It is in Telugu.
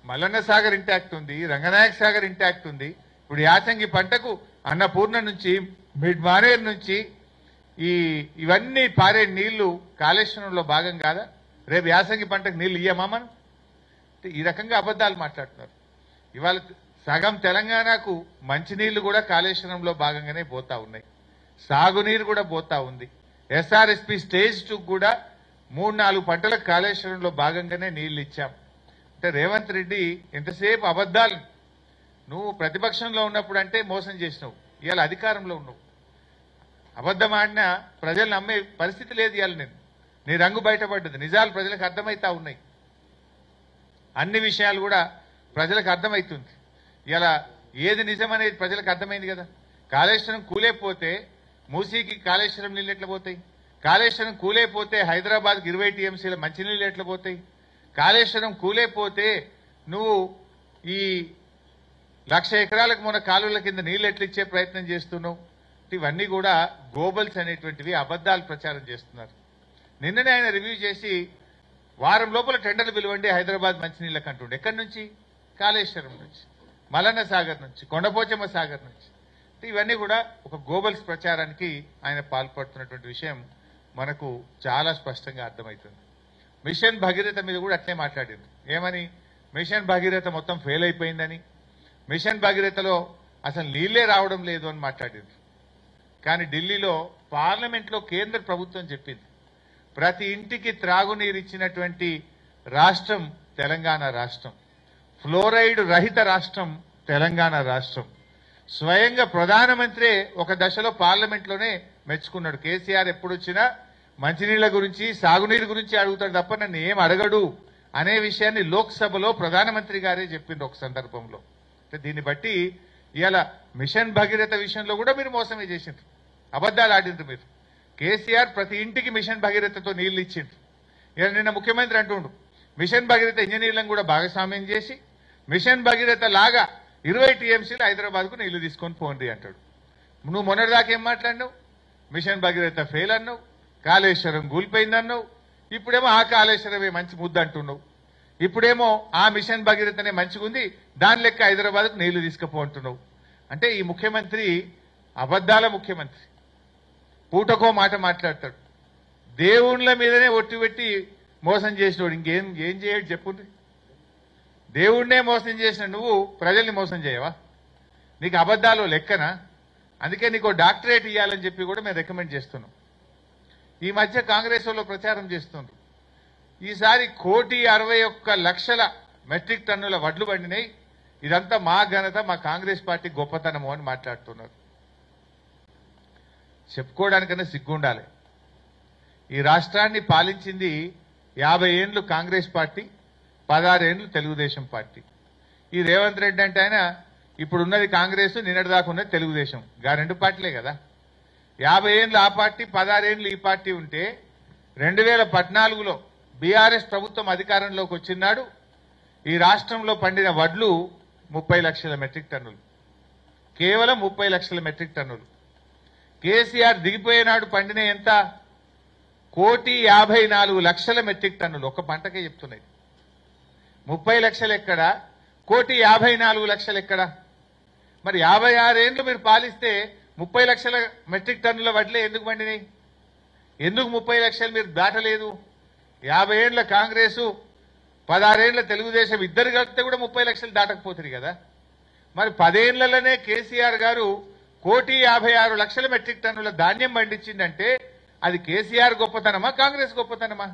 మల్లన్న సాగర్ ఇంటాక్ట్ ఉంది, రంగనాయక సాగర్ ఇంటాక్ట్ ఉంది. ఇప్పుడు యాసంగి పంటకు అన్నపూర్ణ నుంచి మిడ్ మానేరు నుంచి ఇవన్నీ పారే నీళ్లు కాళేశ్వరంలో భాగం కాదా? రేపు యాసంగి పంటకు నీళ్లు ఇయ్యమా మనం? ఈ రకంగా అబద్ధాలు మాట్లాడుతున్నారు. ఇవాళ సగం తెలంగాణకు మంచినీళ్లు కూడా కాళేశ్వరంలో భాగంగానే పోతా ఉన్నాయి, సాగునీరు కూడా పోతా ఉంది. ఎస్ఆర్ఎస్పి స్టేజ్ 2 కూడా 3-4 పంటలకు కాళేశ్వరంలో భాగంగానే నీళ్లు ఇచ్చాం. అంటే రేవంత్ రెడ్డి ఎంతసేపు అబద్ధాలు. నువ్వు ప్రతిపక్షంలో ఉన్నప్పుడు అంటే మోసం చేసినావు, ఇవాళ అధికారంలో ఉన్నావు. అబద్ధం ఆడినా ప్రజలు నమ్మే పరిస్థితి లేదు. ఇవాళ నీ రంగు బయటపడ్డది, నిజాలు ప్రజలకు అర్థమవుతా ఉన్నాయి. అన్ని విషయాలు కూడా ప్రజలకు అర్థమవుతుంది. ఇలా ఏది నిజం అనేది ప్రజలకు అర్థమైంది కదా. కాళేశ్వరం కూలేపోతే మూసీకి కాళేశ్వరం నీళ్ళు ఎట్లా పోతాయి? కాళేశ్వరం కూలేపోతే హైదరాబాద్కి 20 టీఎంసీల మంచినీళ్ళు ఎట్లా పోతాయి? కాళేశ్వరం కూలేపోతే నువ్వు ఈ 1,00,000 ఎకరాలకు మన కాలువల కింద నీళ్ళు ఎట్లా ఇచ్చే ప్రయత్నం చేస్తున్నావు? ఇవన్నీ కూడా గోబల్స్ అనేటువంటివి అబద్ధాలు ప్రచారం చేస్తున్నారు. నిన్ననే ఆయన రివ్యూ చేసి వారం లోపల టెండర్లు పిలవండి హైదరాబాద్ మంచినీళ్ళకి అంటుండే. ఎక్కడి నుంచి? కాళేశ్వరం నుంచి, మల్లన్న సాగర్ నుంచి, కొండపోచమ్మ సాగర్ నుంచి. ఇవన్నీ కూడా ఒక గోబల్స్ ప్రచారానికి ఆయన పాల్పడుతున్నటువంటి విషయం మనకు చాలా స్పష్టంగా అర్థమవుతుంది. మిషన్ భగీరథ మీద కూడా అట్లే మాట్లాడింది. ఏమని? మిషన్ భగీరథ మొత్తం ఫెయిల్ అయిపోయిందని, మిషన్ భగీరథలో అసలు నీళ్లే రావడం లేదు అని మాట్లాడింది. కానీ ఢిల్లీలో పార్లమెంట్లో కేంద్ర ప్రభుత్వం చెప్పింది, ప్రతి ఇంటికి త్రాగునీరు ఇచ్చినటువంటి రాష్ట్రం తెలంగాణ రాష్ట్రం, ఫ్లోరైడ్ రహిత రాష్ట్రం తెలంగాణ రాష్ట్రం. స్వయంగా ప్రధానమంత్రి ఒక దశలో పార్లమెంట్లోనే మెచ్చుకున్నాడు. కేసీఆర్ ఎప్పుడొచ్చినా మంచినీళ్ల గురించి సాగునీరు గురించి అడుగుతాడు తప్ప నన్ను ఏం అడగడు అనే విషయాన్ని లోక్సభలో ప్రధానమంత్రి గారే చెప్పిండ్రు ఒక సందర్భంలో. దీన్ని బట్టి ఇవాళ మిషన్ భగీరథ విషయంలో కూడా మీరు మోసమే చేసిండ్రు, అబద్ధాలు ఆడిండ్రు మీరు. కేసీఆర్ ప్రతి ఇంటికి మిషన్ భగీరథతో నీళ్లు ఇచ్చిండ్రు. ఇలా నిన్న ముఖ్యమంత్రి అంటుండు మిషన్ భగీరథ ఇంజనీర్లను కూడా భాగస్వామ్యం చేసి మిషన్ భగీరథ లాగా 20 టీఎంసీలు హైదరాబాద్కు నీళ్లు తీసుకొని పోండి అంటాడు. నువ్వు మొన్నటిదాకా ఏం మాట్లాడినావు? మిషన్ భగీరథ ఫెయిల్ అన్నావు, కాళేశ్వరం కూలిపోయిందన్నావు. ఇప్పుడేమో ఆ కాళేశ్వరమే మంచి ముద్దు అంటున్నావు. ఇప్పుడేమో ఆ మిషన్ భగీరథనే మంచిగుంది, దాని లెక్క హైదరాబాద్కు నీళ్లు తీసుకుపో అంటున్నావు. అంటే ఈ ముఖ్యమంత్రి అబద్ధాల ముఖ్యమంత్రి, పూటకో మాట మాట్లాడతాడు. దేవుళ్ళ మీదనే ఒట్టి పెట్టి మోసం చేసినోడు ఇంకేం చేయడు చెప్పుండ్రి. దేవుడినే మోసం చేసిన నువ్వు ప్రజల్ని మోసం చేయవా? నీకు అబద్ధాలు లెక్కనా? అందుకే నీకు డాక్టరేట్ ఇవ్వాలని చెప్పి కూడా మేము రికమెండ్ చేస్తున్నాం. ఈ మధ్య కాంగ్రెస్ వాళ్ళు ప్రచారం చేస్తున్నారు, ఈసారి 1,61,00,000 మెట్రిక్ టన్నుల వడ్లు పండినాయి, ఇదంతా మా ఘనత, మా కాంగ్రెస్ పార్టీ గొప్పతనము అని మాట్లాడుతున్నారు. చెప్పుకోవడానికన్నా సిగ్గుండాలి. ఈ రాష్ట్రాన్ని పాలించింది 50 ఏళ్లు కాంగ్రెస్ పార్టీ, 16 ఏళ్లు తెలుగుదేశం పార్టీ. ఈ రేవంత్ రెడ్డి అంటే ఆయన ఇప్పుడున్నది కాంగ్రెస్, నిన్నటిదాకా ఉన్నది తెలుగుదేశం, గా 2 పార్టీలే కదా. 50 ఏళ్లు ఆ పార్టీ, 16 ఏళ్లు ఈ పార్టీ ఉంటే 2014లో బీఆర్ఎస్ ప్రభుత్వం అధికారంలోకి వచ్చినాడు ఈ రాష్ట్రంలో పండిన వడ్లు 30 లక్షల మెట్రిక్ టన్నులు, కేవలం 30 లక్షల మెట్రిక్ టన్నులు. కేసీఆర్ దిగిపోయేనాడు పండిన ఎంత? 1,54,00,000 మెట్రిక్ టన్నులు. ఒక పంటకే చెప్తున్నాయి. 30 లక్షలు ఎక్కడ, 1,54,00,000 ఎక్కడ? మరి 56 ఏళ్లు మీరు పాలిస్తే 30 లక్షల మెట్రిక్ టన్నుల వడ్లే ఎందుకు పండినాయి? ఎందుకు 30 లక్షలు మీరు దాటలేదు? 50 ఏళ్ల కాంగ్రెసు, 16 ఏళ్ల తెలుగుదేశం ఇద్దరు కలిపితే కూడా 30 లక్షలు దాటకపోతుంది కదా. మరి 10 ఏళ్లలోనే కేసీఆర్ గారు 1,56,00,000 మెట్రిక్ టన్నుల ధాన్యం పండించిందంటే అది కేసీఆర్ గొప్పతనమా, కాంగ్రెస్ గొప్పతనమా?